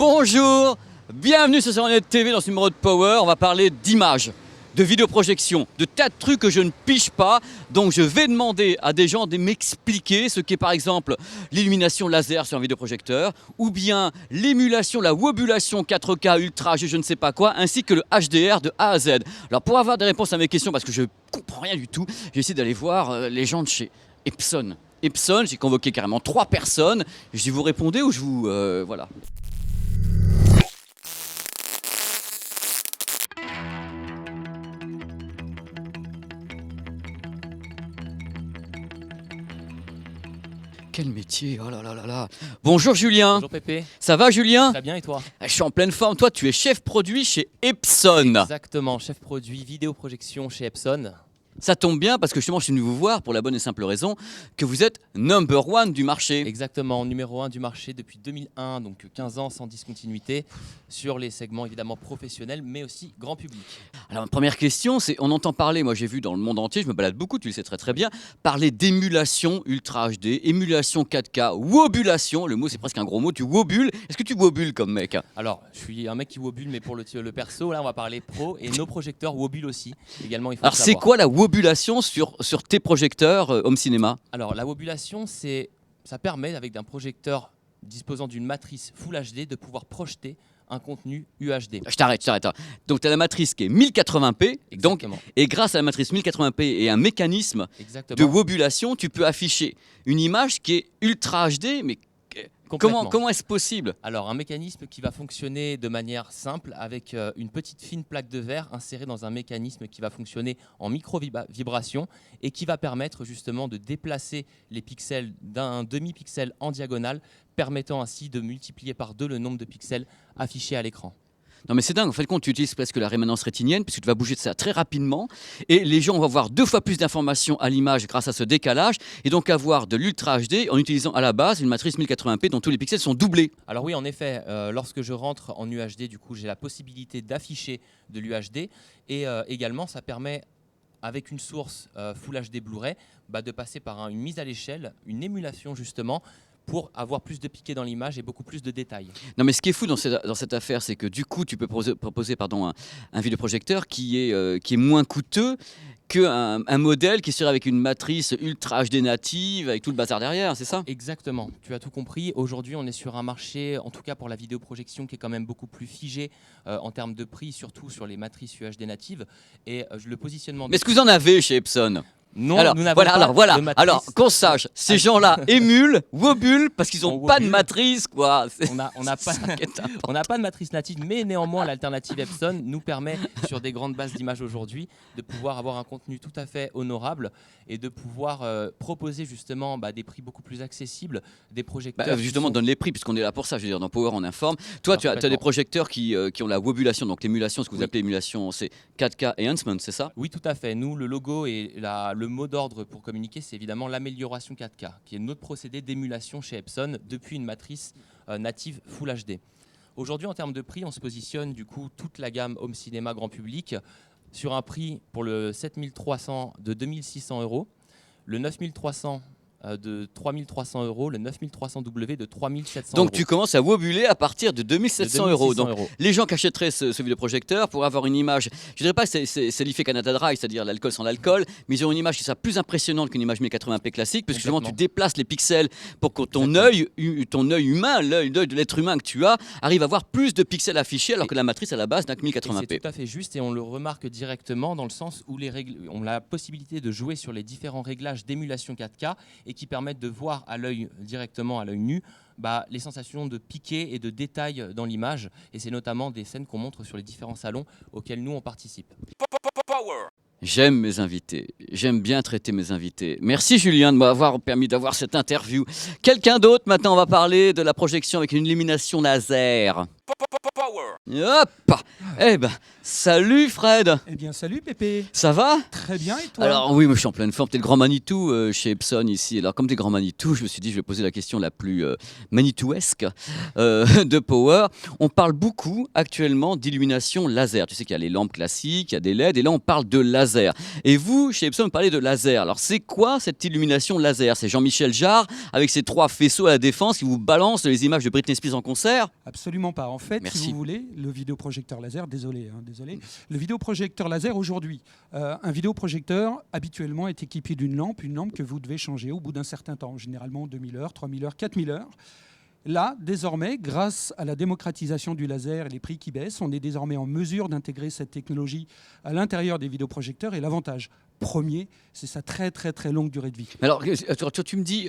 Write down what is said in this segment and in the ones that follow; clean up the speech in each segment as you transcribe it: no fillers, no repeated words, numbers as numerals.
Bonjour, bienvenue sur Net TV dans ce numéro de Power. On va parler d'images, de vidéoprojection, de tas de trucs que je ne pige pas. Donc je vais demander à des gens de m'expliquer ce qu'est par exemple l'illumination laser sur un vidéoprojecteur, ou bien l'émulation, la wobulation 4K Ultra, je ne sais pas quoi, ainsi que le HDR de A à Z. Alors pour avoir des réponses à mes questions, parce que je ne comprends rien du tout, j'ai essayé d'aller voir les gens de chez Epson. Epson, j'ai convoqué carrément 3 personnes. Je dis vous répondez ou je vous... voilà. Quel métier, oh là là là là. Bonjour Julien. Bonjour Pépé. Ça va Julien? Très bien et toi? Je suis en pleine forme. Toi, tu es chef produit chez Epson. Exactement, chef produit vidéoprojection chez Epson. Ça tombe bien parce que justement, je suis venu vous voir pour la bonne et simple raison que vous êtes number one du marché. Exactement, numéro 1 du marché depuis 2001, donc 15 ans sans discontinuité, sur les segments évidemment professionnels, mais aussi grand public. Alors, ma première question, c'est on entend parler, moi j'ai vu dans le monde entier, je me balade beaucoup, tu le sais très très bien, parler d'émulation Ultra HD, émulation 4K, wobulation, le mot c'est presque un gros mot, tu wobules. Est-ce que tu wobules comme mec? Alors, je suis un mec qui wobule, mais pour le perso, là on va parler pro, et nos projecteurs wobulent aussi, également il faut Alors le c'est savoir. quoi la wobulation sur tes projecteurs home cinéma? Alors la wobulation, ça permet avec un projecteur disposant d'une matrice Full HD de pouvoir projeter un contenu UHD. Je t'arrête. Donc tu as la matrice qui est 1080p, donc, Exactement. et grâce à la matrice 1080p et un mécanisme Exactement. de wobulation, tu peux afficher une image qui est Ultra HD, mais Complètement. comment est-ce possible? Alors, un mécanisme qui va fonctionner de manière simple avec une petite fine plaque de verre insérée dans un mécanisme qui va fonctionner en micro-vibration et qui va permettre justement de déplacer les pixels d'un demi-pixel en diagonale, permettant ainsi de multiplier par 2 le nombre de pixels affichés à l'écran. Non mais c'est dingue, en fait, quand tu utilises presque la rémanence rétinienne, puisque tu vas bouger de ça très rapidement, et les gens vont avoir 2 fois plus d'informations à l'image grâce à ce décalage, et donc avoir de l'Ultra HD en utilisant à la base une matrice 1080p dont tous les pixels sont doublés. Alors oui, en effet, lorsque je rentre en UHD, du coup, j'ai la possibilité d'afficher de l'UHD, et également, ça permet, avec une source Full HD Blu-ray, de passer par une mise à l'échelle, une émulation justement, pour avoir plus de piqué dans l'image et beaucoup plus de détails. Non mais ce qui est fou dans cette affaire, c'est que du coup tu peux proposer un vidéoprojecteur qui est moins coûteux qu'un modèle qui serait avec une matrice Ultra HD native, avec tout le bazar derrière, c'est ça? Exactement, tu as tout compris. Aujourd'hui, on est sur un marché, en tout cas pour la vidéoprojection, qui est quand même beaucoup plus figé en termes de prix, surtout sur les matrices UHD natives. Et le positionnement... Mais est-ce que vous en avez chez Epson? Non, alors, nous n'avons pas de matrice. Alors, qu'on sache, ces gens-là émulent, wobulent, parce qu'ils n'ont pas de matrice, quoi. On n'a pas de matrice native, mais néanmoins, l'alternative Epson nous permet, sur des grandes bases d'images aujourd'hui, de pouvoir avoir un contenu tout à fait honorable et de pouvoir proposer justement des prix beaucoup plus accessibles, des projecteurs... Justement, donne les prix, puisqu'on est là pour ça. Je veux dire, dans Power, on informe. Toi, tu as des projecteurs qui ont la wobulation, donc l'émulation, ce que vous appelez émulation, c'est 4K Enhancement, c'est ça? Oui, tout à fait. Nous, le logo et le mot d'ordre pour communiquer, c'est évidemment l'amélioration 4K, qui est notre procédé d'émulation chez Epson depuis une matrice native Full HD. Aujourd'hui, en termes de prix, on se positionne du coup toute la gamme home cinéma grand public sur un prix pour le 7300 de 2600 €, le 9300 de 3300 €, le 9300W de 3700 €. Donc tu commences à wobuler à partir de 2700 €. Donc €. les gens qui achèteraient ce vidéoprojecteur pour avoir une image, je dirais pas que c'est l'effet Canada Dry, c'est-à-dire l'alcool sans l'alcool, mais ils ont une image qui sera plus impressionnante qu'une image 1080p classique, parce que justement tu déplaces les pixels pour que ton œil humain, l'œil de l'être humain que tu as, arrive à avoir plus de pixels affichés, alors que la matrice à la base n'a que 1080p. C'est tout à fait juste, et on le remarque directement dans le sens où on a la possibilité de jouer sur les différents réglages d'émulation 4K et qui permettent de voir à l'œil directement à l'œil nu les sensations de piqué et de détail dans l'image, et c'est notamment des scènes qu'on montre sur les différents salons auxquels nous on participe. J'aime mes invités, j'aime bien traiter mes invités. Merci Julien de m'avoir permis d'avoir cette interview. Quelqu'un d'autre, maintenant on va parler de la projection avec une illumination laser. Hop. Eh ben, salut Fred. Eh bien, salut Pépé. Ça va? Très bien, et toi? Alors oui, moi je suis en pleine forme. T'es le grand Manitou chez Epson ici. Alors comme t'es grand Manitou, je me suis dit je vais poser la question la plus Manitouesque de Power. On parle beaucoup actuellement d'illumination laser. Tu sais qu'il y a les lampes classiques, il y a des LED, et là on parle de laser. Et vous, chez Epson, vous parlez de laser. Alors c'est quoi cette illumination laser? C'est Jean-Michel Jarre avec ses 3 faisceaux à la Défense qui vous balance les images de Britney Spears en concert? Absolument pas. En fait, Merci. si vous voulez, le vidéoprojecteur laser, désolé, le vidéoprojecteur laser aujourd'hui, un vidéoprojecteur habituellement est équipé d'une lampe que vous devez changer au bout d'un certain temps, généralement 2000 heures, 3000 heures, 4000 heures. Là, désormais, grâce à la démocratisation du laser et les prix qui baissent, on est désormais en mesure d'intégrer cette technologie à l'intérieur des vidéoprojecteurs. Et l'avantage premier, c'est sa très très très longue durée de vie. Alors tu me dis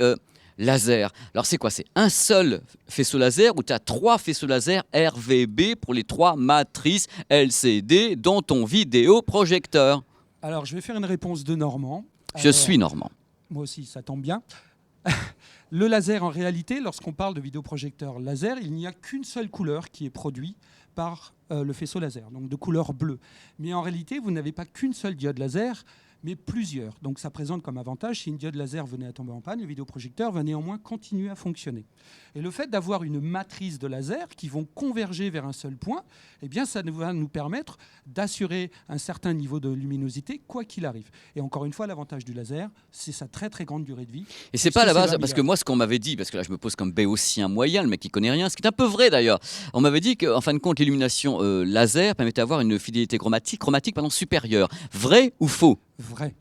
laser. Alors c'est quoi? C'est un seul faisceau laser ou tu as 3 faisceaux laser RVB pour les 3 matrices LCD dans ton vidéoprojecteur? Alors, je vais faire une réponse de Normand. Je suis normand. Moi aussi, ça tombe bien. Le laser, en réalité, lorsqu'on parle de vidéoprojecteur laser, il n'y a qu'une seule couleur qui est produite par le faisceau laser, donc de couleur bleue. Mais en réalité, vous n'avez pas qu'une seule diode laser, mais plusieurs. Donc ça présente comme avantage, si une diode laser venait à tomber en panne, le vidéoprojecteur va néanmoins continuer à fonctionner. Et le fait d'avoir une matrice de laser qui vont converger vers un seul point, eh bien ça va nous permettre d'assurer un certain niveau de luminosité, quoi qu'il arrive. Et encore une fois, l'avantage du laser, c'est sa très très grande durée de vie. Et c'est pas à la base, parce que moi, ce qu'on m'avait dit, parce que là, je me pose comme béotien moyen, le mec qui connaît rien, ce qui est un peu vrai d'ailleurs. On m'avait dit qu'en fin de compte, l'illumination laser permettait d'avoir une fidélité chromatique supérieure. Vrai ou faux? Vrai.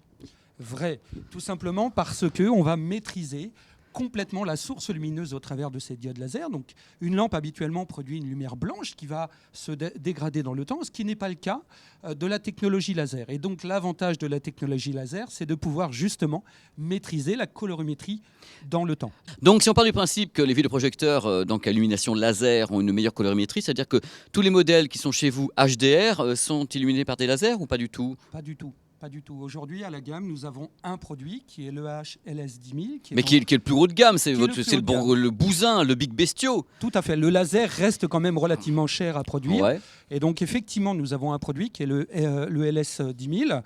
Vrai. Tout simplement parce qu'on va maîtriser complètement la source lumineuse au travers de ces diodes laser. Donc, une lampe habituellement produit une lumière blanche qui va se dégrader dans le temps, ce qui n'est pas le cas de la technologie laser. Et donc, l'avantage de la technologie laser, c'est de pouvoir justement maîtriser la colorimétrie dans le temps. Donc, si on part du principe que les vidéoprojecteurs donc à illumination laser ont une meilleure colorimétrie, c'est-à-dire que tous les modèles qui sont chez vous HDR sont illuminés par des lasers ou pas du tout? Pas du tout. Pas du tout. Aujourd'hui, à la gamme, nous avons un produit qui est le HLS10000. Qui est le plus haut de gamme, c'est le bousin, le big bestiau. Tout à fait. Le laser reste quand même relativement cher à produire. Ouais. Et donc, effectivement, nous avons un produit qui est le LS10000.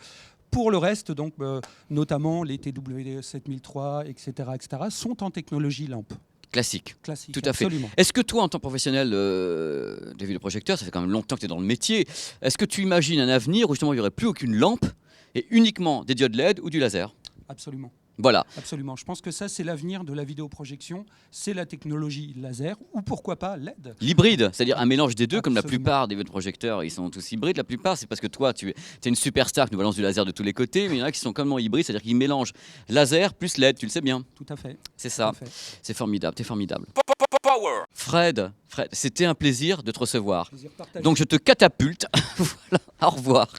Pour le reste, donc, notamment les TW7003, etc., sont en technologie lampe. Classique. Classique, Tout à fait. absolument. Est-ce que toi, en tant que professionnel des vidéoprojecteurs, ça fait quand même longtemps que tu es dans le métier, est-ce que tu imagines un avenir où justement il n'y aurait plus aucune lampe et uniquement des diodes LED ou du laser? Absolument. Voilà. Absolument. Je pense que ça, c'est l'avenir de la vidéoprojection. C'est la technologie laser ou pourquoi pas LED. L'hybride, c'est-à-dire un mélange des deux, comme la Absolument. plupart des vidéoprojecteurs, ils sont tous hybrides. La plupart, c'est parce que toi, tu es une superstar qui nous balance du laser de tous les côtés, mais il y en a qui sont complètement hybrides, c'est-à-dire qu'ils mélangent laser plus LED, tu le sais bien. Tout à fait. C'est ça. Tout à fait. C'est formidable, t'es formidable. Fred, c'était un plaisir de te recevoir. Plaisir partagé. Donc je te catapulte. Voilà, au revoir.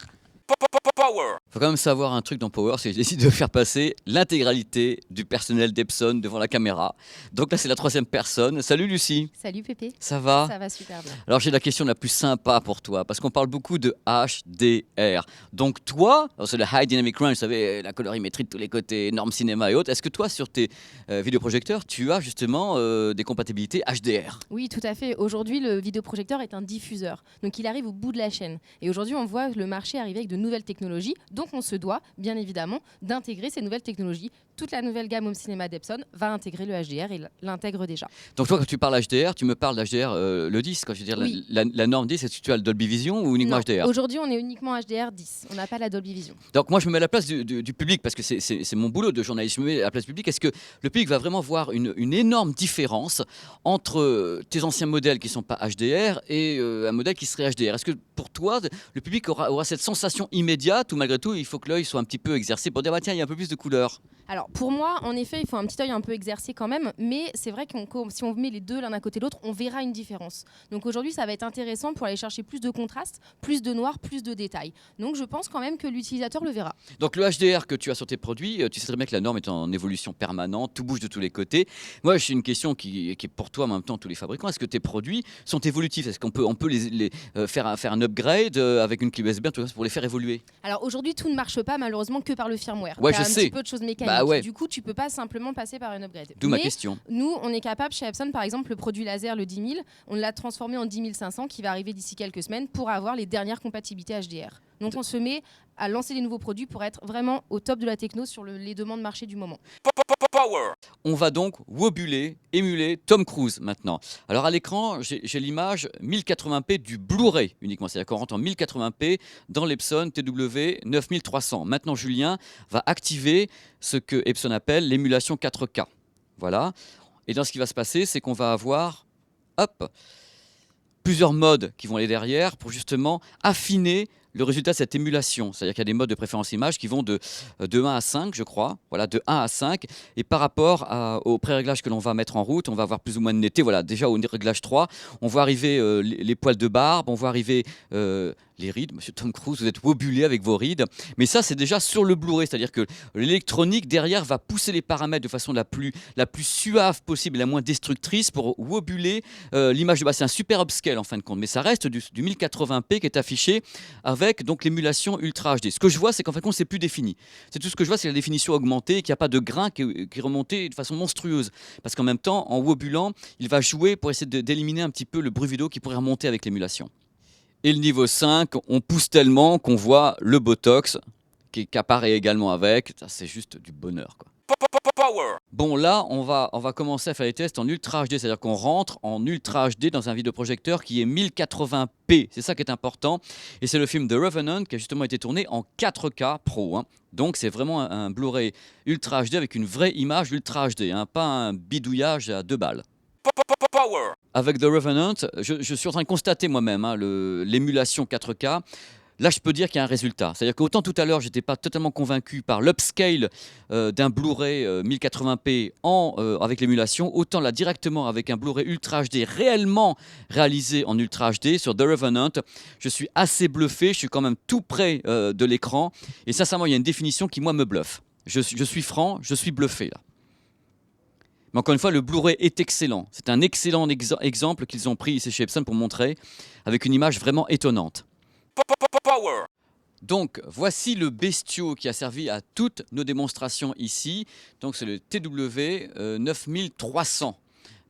Faut quand même savoir un truc dans Power, c'est que j'ai décidé de faire passer l'intégralité du personnel d'Epson devant la caméra. Donc là, c'est la 3e personne. Salut Lucie. Salut Pépé. Ça va? Ça va super bien. Alors j'ai la question la plus sympa pour toi, parce qu'on parle beaucoup de HDR. Donc toi, c'est le High Dynamic Range, vous savez, la colorimétrie de tous les côtés, énorme cinéma et autres. Est-ce que toi, sur tes vidéoprojecteurs, tu as justement des compatibilités HDR? Oui, tout à fait. Aujourd'hui, le vidéoprojecteur est un diffuseur. Donc il arrive au bout de la chaîne. Et aujourd'hui, on voit le marché arriver avec de nouvelles technologies. Donc on se doit, bien évidemment, d'intégrer ces nouvelles technologies. Toute la nouvelle gamme home cinéma d'Epson va intégrer le HDR et l'intègre déjà. Donc toi, quand tu parles HDR, tu me parles d'HDR le 10, quand je veux dire Oui. la norme 10, est-ce que tu as le Dolby Vision ou uniquement Non, HDR? aujourd'hui, on est uniquement HDR 10. On n'a pas la Dolby Vision. Donc moi je me mets à la place du public parce que c'est mon boulot de journaliste, je me mets à la place du public. Est-ce que le public va vraiment voir une énorme différence entre tes anciens modèles qui ne sont pas HDR et un modèle qui serait HDR? Est-ce que pour toi le public aura cette sensation immédiate ou malgré tout il faut que l'œil soit un petit peu exercé pour dire bah, tiens il y a un peu plus de couleur? Alors pour moi, en effet, il faut un petit œil un peu exercé quand même, mais c'est vrai que si on met les deux l'un à côté de l'autre, on verra une différence. Donc aujourd'hui, ça va être intéressant pour aller chercher plus de contraste, plus de noir, plus de détails. Donc je pense quand même que l'utilisateur le verra. Donc le HDR que tu as sur tes produits, tu sais très bien que la norme est en évolution permanente, tout bouge de tous les côtés. Moi j'ai une question qui est pour toi en même temps tous les fabricants. Est-ce que tes produits sont évolutifs? Est-ce qu'on peut les faire un upgrade avec une clé USB tout ça, pour les faire évoluer? Alors aujourd'hui, tout ne marche pas malheureusement que par le firmware. Ouais, T'as je un sais. petit peu de choses mécaniques. Bah ouais. Du coup, tu peux pas simplement passer par une upgrade. D'où ma Mais question. nous, on est capable chez Epson, par exemple, le produit laser, le 10 000, on l'a transformé en 10 500 qui va arriver d'ici quelques semaines pour avoir les dernières compatibilités HDR. Donc on se met à lancer les nouveaux produits pour être vraiment au top de la techno sur les demandes marché du moment. On va donc wobuler, émuler Tom Cruise maintenant. Alors à l'écran, j'ai l'image 1080p du Blu-ray uniquement. C'est-à-dire qu'on rentre en 1080p dans l'Epson TW 9300. Maintenant, Julien va activer ce que Epson appelle l'émulation 4K. Voilà. Et dans ce qui va se passer, c'est qu'on va avoir plusieurs modes qui vont aller derrière pour justement affiner le résultat de cette émulation. C'est-à-dire qu'il y a des modes de préférence image qui vont de 1 à 5, je crois. Voilà, de 1 à 5. Et par rapport au pré-réglage que l'on va mettre en route, on va avoir plus ou moins de netteté. Voilà, déjà au réglage 3, on voit arriver les poils de barbe, on voit arriver les rides. Monsieur Tom Cruise, vous êtes wobulé avec vos rides. Mais ça, c'est déjà sur le Blu-ray. C'est-à-dire que l'électronique derrière va pousser les paramètres de façon la plus suave possible et la moins destructrice pour wobuler l'image de base. C'est un super upscale en fin de compte. Mais ça reste du 1080p qui est affiché avec donc l'émulation Ultra HD. Ce que je vois, c'est qu'en fin de compte, c'est plus défini. C'est tout ce que je vois, c'est la définition augmentée et qu'il n'y a pas de grain qui est remonté de façon monstrueuse. Parce qu'en même temps, en wobulant, il va jouer pour essayer d'éliminer un petit peu le bruit vidéo qui pourrait remonter avec l'émulation. Et le niveau 5, on pousse tellement qu'on voit le Botox qui apparaît également avec. Ça, c'est juste du bonheur, quoi. Bon, là, on va commencer à faire les tests en Ultra HD, c'est-à-dire qu'on rentre en Ultra HD dans un vidéoprojecteur qui est 1080p. C'est ça qui est important. Et c'est le film The Revenant qui a justement été tourné en 4K Pro. Hein. Donc, c'est vraiment un Blu-ray Ultra HD avec une vraie image Ultra HD, hein, pas un bidouillage à 2 balles. Avec The Revenant, je suis en train de constater moi-même hein, l'émulation 4K. Là, je peux dire qu'il y a un résultat. C'est-à-dire qu'autant tout à l'heure, je n'étais pas totalement convaincu par l'upscale d'un Blu-ray 1080p avec l'émulation, autant là, directement avec un Blu-ray Ultra HD réellement réalisé en Ultra HD sur The Revenant, je suis assez bluffé, je suis quand même tout près de l'écran. Et sincèrement, il y a une définition qui, moi, me bluffe. Je suis franc, je suis bluffé là. Mais encore une fois, le Blu-ray est excellent. C'est un excellent exemple qu'ils ont pris ici chez Epson pour montrer, avec une image vraiment étonnante. Donc, voici le bestiau qui a servi à toutes nos démonstrations ici. Donc, c'est le TW 9300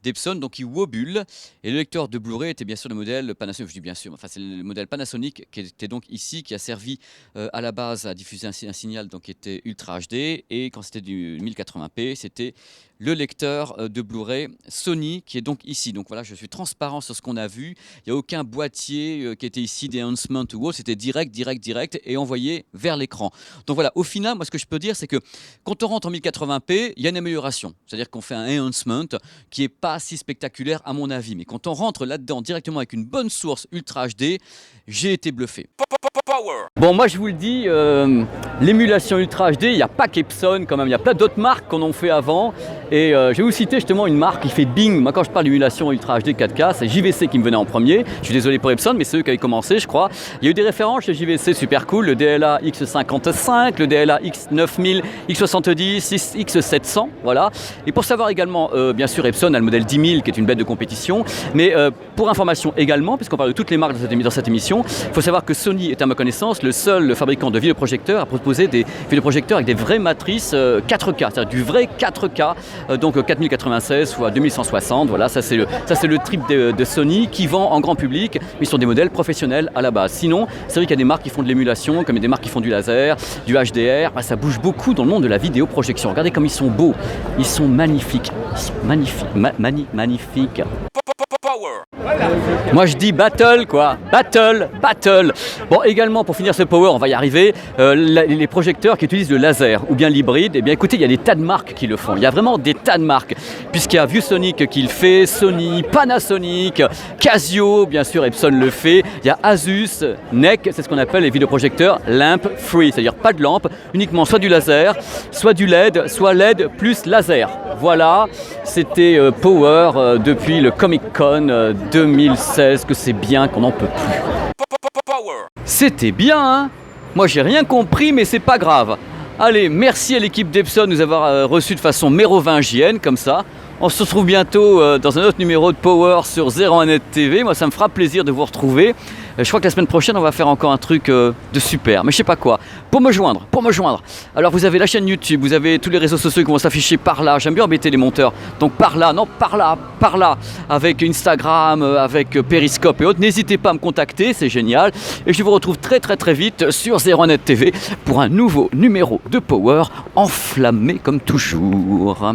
d'Epson, donc il wobule. Et le lecteur de Blu-ray était bien sûr le modèle Panasonic, je dis bien sûr, enfin c'est le modèle Panasonic qui était donc ici, qui a servi à la base à diffuser un signal donc qui était Ultra HD. Et quand c'était du 1080p, c'était le lecteur de Blu-ray Sony qui est donc ici. Donc voilà, je suis transparent sur ce qu'on a vu. Il n'y a aucun boîtier qui était ici, des enhancements ou autre. C'était direct et envoyé vers l'écran. Donc voilà, au final, moi ce que je peux dire, c'est que quand on rentre en 1080p, il y a une amélioration. C'est-à-dire qu'on fait un enhancement qui n'est pas si spectaculaire à mon avis. Mais quand on rentre là-dedans directement avec une bonne source Ultra HD, j'ai été bluffé. Bon, moi je vous le dis, l'émulation Ultra HD, il n'y a pas qu'Epson quand même, il y a plein d'autres marques qu'on en fait avant. Et je vais vous citer justement une marque qui fait Bing. Moi quand je parle d'émulation Ultra HD 4K, c'est JVC qui me venait en premier. Je suis désolé pour Epson, mais c'est eux qui avaient commencé, je crois. Il y a eu des références chez JVC super cool, le DLA X55, le DLA X9000, X70, X700, voilà. Et pour savoir également, bien sûr Epson a le modèle 10000 qui est une bête de compétition. Mais pour information également, puisqu'on parle de toutes les marques dans cette émission, il faut savoir que Sony est à ma connaissance le seul fabricant de vidéoprojecteurs à proposer des vidéoprojecteurs avec des vraies matrices 4K, c'est-à-dire du vrai 4K, donc 4096 fois 2160, voilà, ça c'est le trip de Sony qui vend en grand public, mais ce sont des modèles professionnels à la base. Sinon, c'est vrai qu'il y a des marques qui font de l'émulation, comme il y a des marques qui font du laser, du HDR, ça bouge beaucoup dans le monde de la vidéoprojection. Regardez comme ils sont beaux, ils sont magnifiques, magnifiques. Moi je dis battle quoi, battle. Bon, également pour finir ce power, on va y arriver, les projecteurs qui utilisent le laser ou bien l'hybride, eh bien écoutez, il y a des tas de marques qui le font, il y a vraiment des tas de marques, puisqu'il y a ViewSonic qui le fait, Sony, Panasonic, Casio, bien sûr Epson le fait, il y a Asus, NEC, c'est ce qu'on appelle les vidéoprojecteurs lamp free, c'est-à-dire pas de lampe, uniquement soit du laser, soit du LED, soit LED plus laser. Voilà, c'était Power depuis le Comic Con 2016, que c'est bien qu'on n'en peut plus. C'était bien, hein? Moi j'ai rien compris, mais c'est pas grave. Allez, merci à l'équipe d'Epson de nous avoir reçus de façon mérovingienne, comme ça. On se retrouve bientôt dans un autre numéro de Power sur 01net TV. Moi ça me fera plaisir de vous retrouver. Je crois que la semaine prochaine, on va faire encore un truc de super, mais je sais pas quoi. Pour me joindre. Alors vous avez la chaîne YouTube, vous avez tous les réseaux sociaux qui vont s'afficher par là. J'aime bien embêter les monteurs. Donc par là, avec Instagram, avec Periscope et autres. N'hésitez pas à me contacter, c'est génial. Et je vous retrouve très vite sur 01net TV pour un nouveau numéro de Power, enflammé comme toujours.